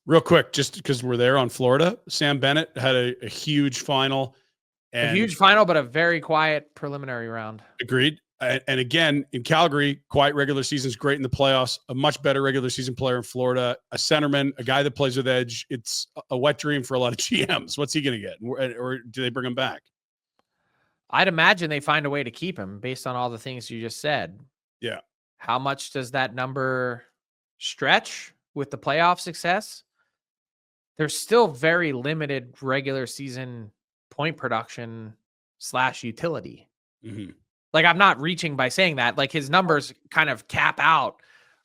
Real quick, just because we're there on Florida, Sam Bennett had a huge final. A huge final, but a very quiet preliminary round. Agreed. And again, in Calgary, quiet regular season is great in the playoffs. A much better regular season player in Florida, a centerman, a guy that plays with edge. It's a wet dream for a lot of GMs. What's he going to get? Or do they bring him back? I'd imagine they find a way to keep him based on all the things you just said. Yeah. How much does that number stretch with the playoff success? There's still very limited regular season point production / utility. Mm-hmm. Like, I'm not reaching by saying that. Like, his numbers kind of cap out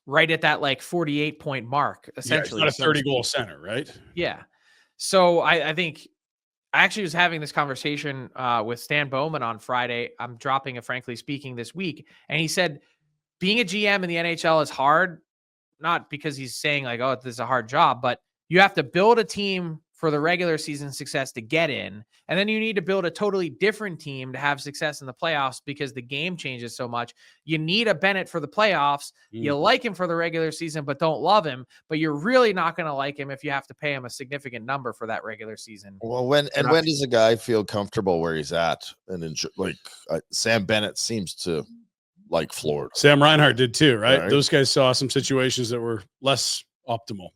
right at that like 48 point mark, essentially. Yeah, it's not a 30 goal center, right? Yeah. So I think I actually was having this conversation with Stan Bowman on Friday. I'm dropping a Frankly Speaking this week. And he said, being a GM in the NHL is hard, not because he's saying like, oh, this is a hard job, but you have to build a team for the regular season success to get in. And then you need to build a totally different team to have success in the playoffs because the game changes so much. You need a Bennett for the playoffs. You like him for the regular season, but don't love him. But you're really not going to like him if you have to pay him a significant number for that regular season. Well, when does a guy feel comfortable where he's at? And enjoy, Sam Bennett seems to like Florida. Sam Reinhart did too, right? Those guys saw some situations that were less optimal.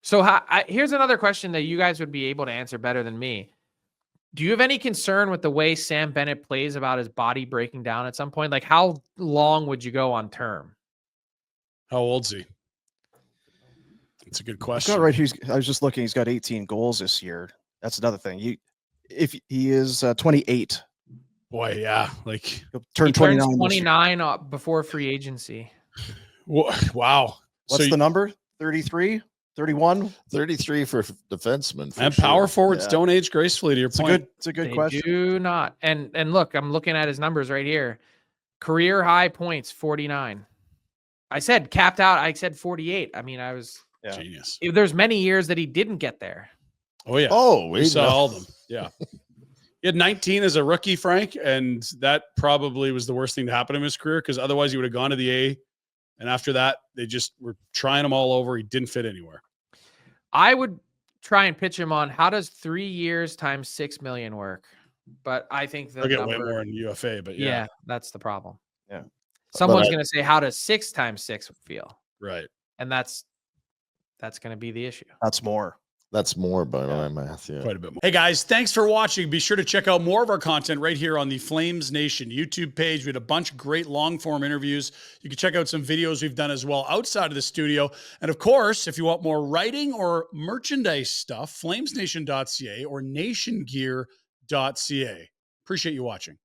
So here's another question that you guys would be able to answer better than me. Do you have any concern with the way Sam Bennett plays about his body breaking down at some point? Like, how long would you go on term? How old's he? That's a good question. Got right. I was just looking. He's got 18 goals this year. That's another thing. If he is 28. Boy, yeah. Like, turn 29. 29 before free agency. Wow. What's the number? 33? 31? 33 for defensemen. And power forwards don't age gracefully, to your point. It's a good They question. Do not. And look, I'm looking at his numbers right here. Career high points, 49. I said capped out. I said 48. I mean, I was genius. There's many years that he didn't get there. Oh, yeah. Oh, we saw all of them. Yeah. He had 19 as a rookie, Frank, and that probably was the worst thing to happen in his career because otherwise he would have gone to the A. And after that, they just were trying him all over. He didn't fit anywhere. I would try and pitch him on how does 3 years times $6 million work? But I think the get number, way more in UFA, but yeah, that's the problem. Yeah. Someone's going to say, how does 6 times 6 feel? Right. And that's going to be the issue. That's more. That's more by my math. Yeah. Quite a bit more. Hey guys, thanks for watching. Be sure to check out more of our content right here on the Flames Nation YouTube page. We had a bunch of great long form interviews. You can check out some videos we've done as well outside of the studio. And of course, if you want more writing or merchandise stuff, flamesnation.ca or nationgear.ca. Appreciate you watching.